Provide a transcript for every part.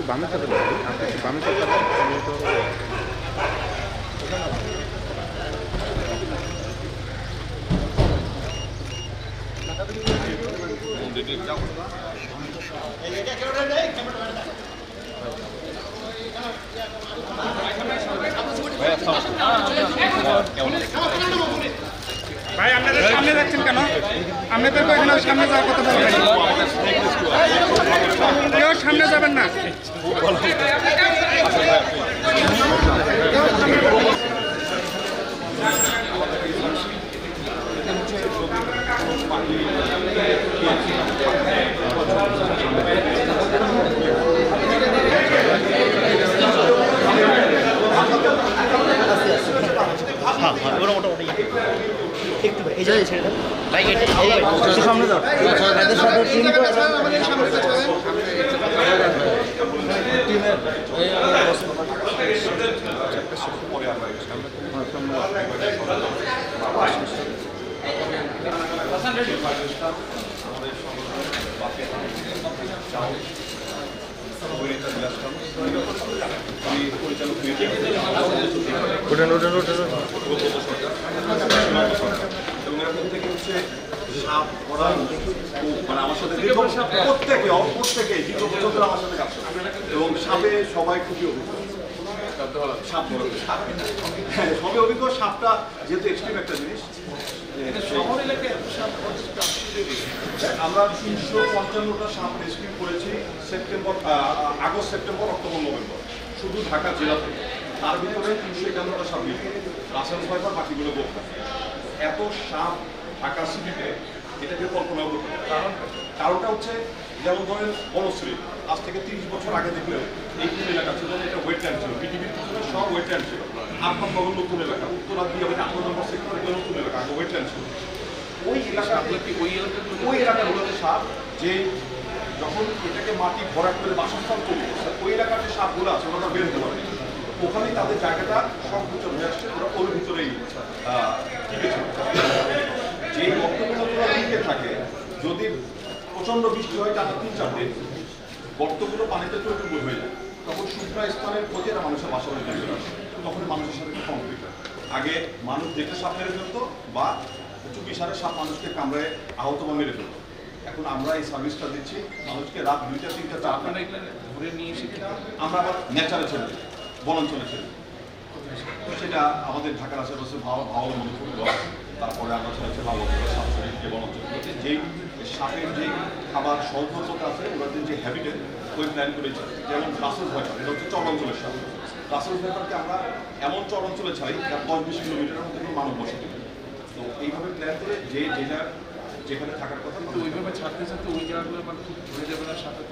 বামে চাপেন ভাই, আপনি একটু বামে চাপেন তাহলে তো ভাই আপনাদের সামনে যাচ্ছেন কেন? আপনাদের এখানে সামনে যাওয়ার কথা বলবেন, কেউ সামনে যাবেন না। এই যে ছেড়ে দেন ভাই, এটা সামনে দাও, এদের সাথে টিম টিমের সাপ ওরা মানে আমার সাথে প্রত্যেকে দীর্ঘ বছর ধরে আমার সাথে কাজ করে এবং সাপে সবাই খুবই অভিজ্ঞ। সাপ হ্যাঁ সবই অভিজ্ঞ। সাপটা যেহেতু এক্সট্রিম একটা জিনিস, আমরা 355টা সাপ রেস্কিউ করেছি আগস্ট, সেপ্টেম্বর, অক্টোবর, নভেম্বর, শুধু ঢাকা জেলা থেকে। তার ভিতরে 351টা সাপ মিলে রাসেল ভাইপার, বাকিগুলো বোকা। এত সাপ ঢাকা সিটিতে এটাকে কল্পনাও করতে পারে। কারণটা হচ্ছে যেমন ধরেন বনশ্রী আজ থেকে 30 বছর আগে দেখলেও এই এলাকা ছিল, এটা ওয়েটল্যান্ড ছিল, পৃথিবীর পিছনে সব ওয়েটল্যান্ড ছিল। আটমান নগর নতুন এলাকা, উত্তরা দিয়ে আমাদের 8 নম্বর সেক্টর নতুন এলাকা, আগে ওয়েটল্যান্ড ছিল। ওই এলাকাগুলোতে সাপ যে যখন এটাকে মাটি ভরাট করে বাসস্থান তৈরি করছে, ওই এলাকার যে সাপগুলো আছে ওরা বের হতে পারে, ওখানেই তাদের জায়গাটা সংকুচন হয়ে আসছে, ওরা ওর ভিতরেই টিকেছে। যে গর্তগুলো লিখে থাকে, যদি প্রচন্ড বৃষ্টি হয় টানা 3-4 দিন, গর্তগুলো পানিতে চৌকুবুর হয়ে যায়, তখন শুকনা স্থানের খোঁজে এরা মানুষের বাসা বাড়ি চলে আসে, তখন মানুষের সাথে কমপ্লিট হয়। আগে মানুষ দেখে সাপ মেরে ফেলতো বা চুপি সারে সাপ মানুষকে কামড়ে আহত বা মেরে ফেলতো। এখন আমরা এই সার্ভিসটা দিচ্ছি মানুষকে রাত 2টা 3টা 4টা ঘুরে নিয়ে এসে আমরা আবার নেচারে ছেড়ে দিই, বনাঞ্চলে ছেড়ে দিই। সেটা আমাদের ঢাকার আশেপাশে ভালো মনে করল। তারপরে আমরা ছেড়েছি ভালোবাসা সাবসিডি যে বনাঞ্চলগুলোতে যেই সাপের যে খাবার সহজতা আছে, ওদের যে হ্যাবিটেট ওই প্ল্যান করেছি। যেমন রাসেল ভাইপার, এটা হচ্ছে চর অঞ্চলের সাপ। রাসেল ভাইপারকে আমরা এমন চর অঞ্চলে ছাড়ি যা 10-20 কিলোমিটারের মধ্যে কোনো মানব বসতি। তো এইভাবে প্ল্যান করে যে যেখানে থাকার কথা ওইভাবে ছাড়তে ওই জায়গাগুলো ঘুরে যাবে না, সাপে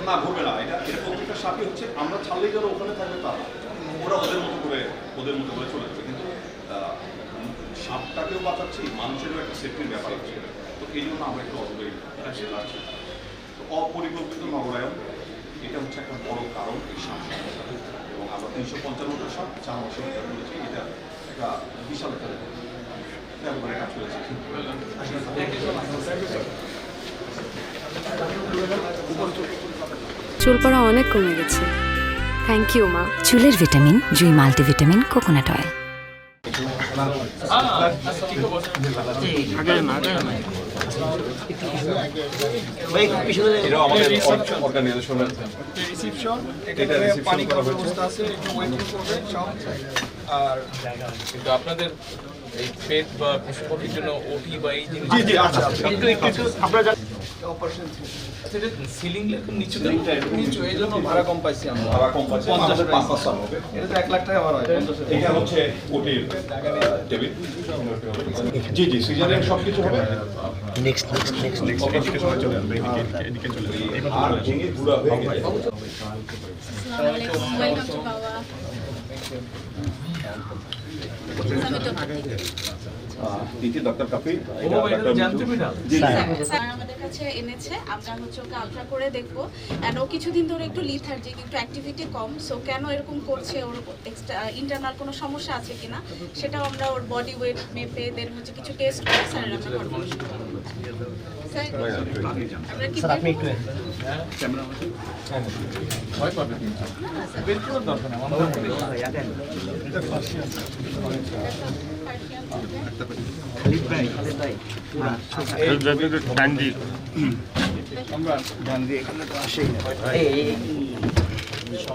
না ঘুরবে না। এটা প্রত্যেকটা সাপই হচ্ছে আমরা ছাড়লেই যারা ওখানে থাকবে তা ওরা ওদের মতো করে চলে যাবে। কিন্তু সাপটাকেও বাঁচাচ্ছি, মানুষেরও একটা সেফটির ব্যাপার আছে। তো এই জন্য আমরা একটু অদূরে আছি। তো অপরিকল্পিত নগরায়ন এটা হচ্ছে একটা বড় কারণ এই সাপ সমস্যা। এবং আমরা 355টা সাপ 4 মাসে করেছি, এটা একটা বিশাল একটা ব্যাপারে কাজ করেছি। চুল পড়া অনেক কমে গেছে, থ্যাংক ইউ মা। চুলের ভিটামিন জুই মাল্টিভিটামিন কোকোনাট অয়েল। আর কিন্তু আপনাদের এই পেট বা পশু পাখির জন্য ওটি বা এই জিনিস আপনারা অপারেশন সিলিং নিচু এই জন্য ভাড়া কম পাইছি আমরা। ভাড়া কম পাচ্ছি, 5 হবে। এটা তো 1 লাখ টাকা ভাড়া হয়। এটা হচ্ছে ওটির টেবিল। জি সিজারিয়ান সবকিছু হবে। নেক্সট আর ভেঙে গুঁড়া হয়ে গেছে। ওয়েলকাম টু বাবা। দিতি ডক্টর কাফি এটা তো জানতে পেরেছিলাম। স্যার আমাদের কাছে এনেছে, আমরা হচ্ছে ওকে আলট্রা করে দেখবো। অ্যান্ড ও কিছুদিন ধরে একটু লিথার্জিক, একটু অ্যাক্টিভিটি কম। সো কেন এরকম করছে, ওর এক্সট্রা ইন্টারনাল কোনো সমস্যা আছে কিনা সেটাও আমরা ওর বডি ওয়েট মেপে দেন হচ্ছে কিছু টেস্ট করে স্যারের আমরা কনফার্মেশন করব। স্যার আমরা কি স্যার আপনি একটু ভয় পাবে কিন্তু। বের করার দরকার নেই, আমার মনে হয়।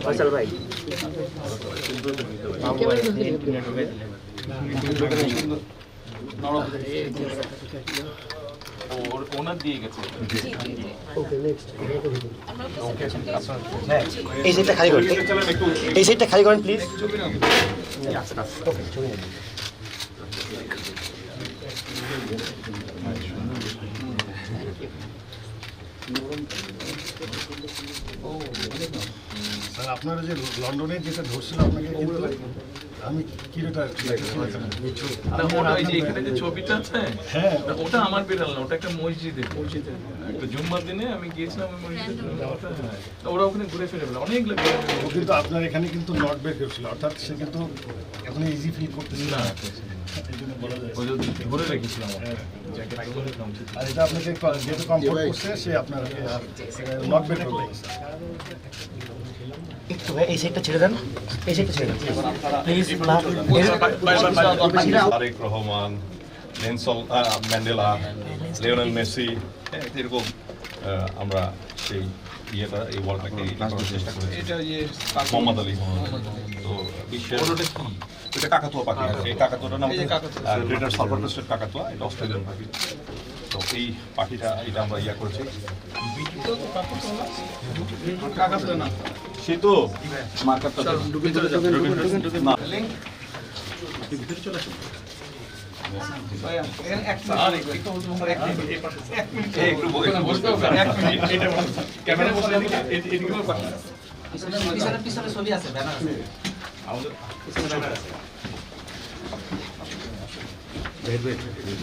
ফয়সাল ভাই ওনার দিয়ে গেছে। আমরা ওকে টেস্ট হ্যাঁ এই সাইডটা খালি করেন, এই সাইডটা খালি করেন প্লিজ। স্যার আপনারা যে লন্ডনে যেটা ধরছিল আপনাকে কিন্তু আমি কিলোটা না, ওটা ওই যে এখানে যে ছবিটা আছে, হ্যাঁ ওটা আমার বিড়াল না, ওটা একটা মসজিদে। একটা জুম্মার দিনে আমি গিয়েছিলাম ওই মসজিদে। তা ওরা ওখানে ঘুরে ফিরে বেড়ায়, অনেক লোক ঘুরে ফিরে ও কিন্তু আপনার এখানে কিন্তু নট বের করছিল, অর্থাৎ সে কিন্তু এখন ইজি ফিল করতেছিল না, এই জন্য বলা যায়। ও যদি ধরে রেখেছিলাম জ্যাকেট ধরে রাখা উচিত। আর এটা আপনাকে যেহেতু কমফোর্ট করছে সে আপনাকে আর নট বের করবে। একটু ভাই এই সাইডটা ছেড়ে দেন, এই সাইডটা ছেড়ে দেন please. Tarek Rahman, Nelson Mandela, Lionel Messi, এরকম আমরা সেই ইয়েটা এই ওয়ার্ল্ডটাকে করার চেষ্টা করেছি। এটা ইয়ে মোহাম্মদ আলী, তো বিশ্বের এটা কাকাতুয়া পাখি, এই কাকাতুয়াটার নাম গ্রেটার সালভার ক্রেস্টেড কাকাতুয়া, এটা অস্ট্রেলিয়ান পাখি। তো এই পাখিটা এটা আমরা ইয়া করেছি। সে তো মার্কারটা না ভিতরে চলে আসুন।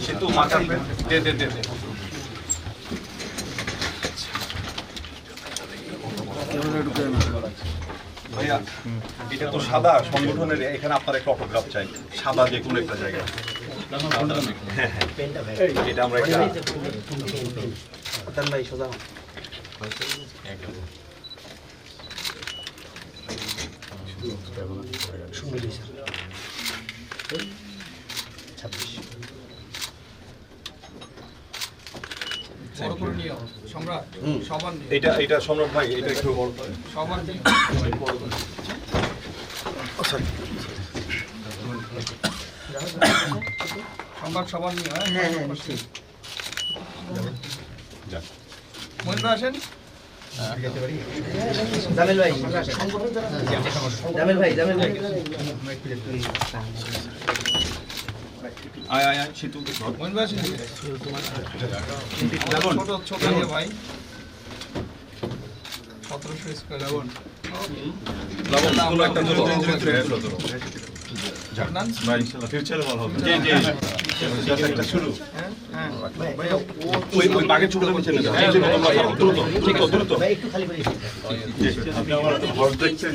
সে তো মার্কার দে ভাইয়া, এটা তো সাদা সংগঠনের, এখানে আপনার একটা অটোগ্রাফ চাই, সাদা যে কোনো একটা জায়গায়। হ্যাঁ হ্যাঁ, এটা আমরা একটা ভাই সোজা এটা সম্রাট ভাই, এটা একটু বড় করে। সবার নিয়ে হয়। হ্যাঁ হ্যাঁ নিশ্চয়ই। যাক। মহিলা আসেন। জামিল ভাই, জামিল ভাই, জামিল ভাই আয় আয় আয়, সেতু মহিলা আসেন। ছোট ইয়ে ভাই 1700 স্কয়ার লবণ। কোনো একটা ফিউচারে ভালো হবে। জি জি, জাস্ট একটা শুরু। ওই বাগের ছোট নিচে নিয়ে যাও, নিচে নিয়ে তোমরা করো, দ্রুত দ্রুত দ্রুত। ভাই একটু খালি করে আপনি আমার হর্স দেখছেন,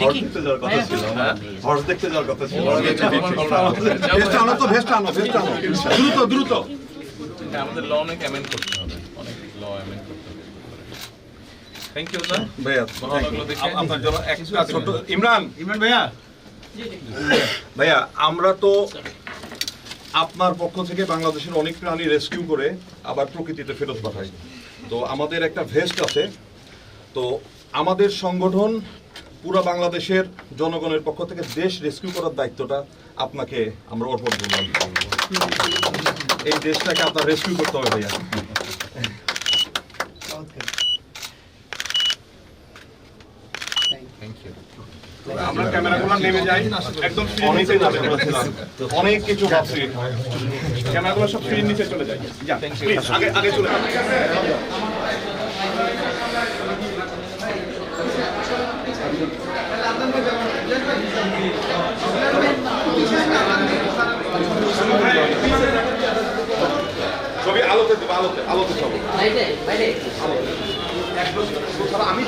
হর্স দেখতে যাওয়ার কথা ছিল, হর্স দেখতে যাওয়ার কথা ছিল। ভেস্ট আনো তো, ভেস্ট আনো, ভেস্ট আনো, দ্রুত দ্রুত। আমাদের ল অনেক অ্যামেন্ড করতে হবে, অনেক ল অ্যামেন্ড করতে হবে। Thank you sir. ভাইয়া, ভালো লাগলো দেখে। আপনার জন্য একটা ছোট ইমরান ভাইয়া, ভাইয়া আমরা তো আপনার পক্ষ থেকে বাংলাদেশের অনেক প্রাণী রেস্কিউ করে আবার প্রকৃতিতে ফেরত পাঠাই। তো আমাদের একটা ভেস্ট আছে, তো আমাদের সংগঠন পুরো বাংলাদেশের জনগণের পক্ষ থেকে দেশ রেস্কিউ করার দায়িত্বটা আপনাকে আমরা অর্পণ করলাম। এই দেশটাকে আপনার রেস্কিউ করতে হবে ভাইয়া। আমরা ক্যামেরাগুলো নেমে যাই, একদম অনেক কিছু ভাবছি, ক্যামেরাগুলো সব স্ক্রিন নিচে চলে যায়। প্লিজ আগে আগে চলে যান। একজন ছাড়া আমি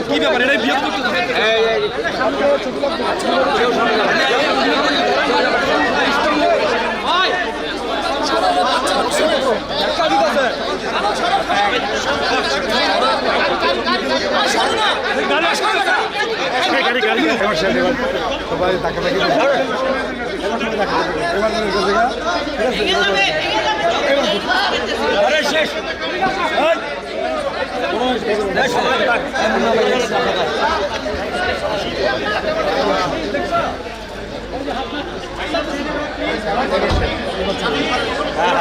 কি ব্যাপার এটাই বিয়ে করতে সবাই তাকে হ্যাঁ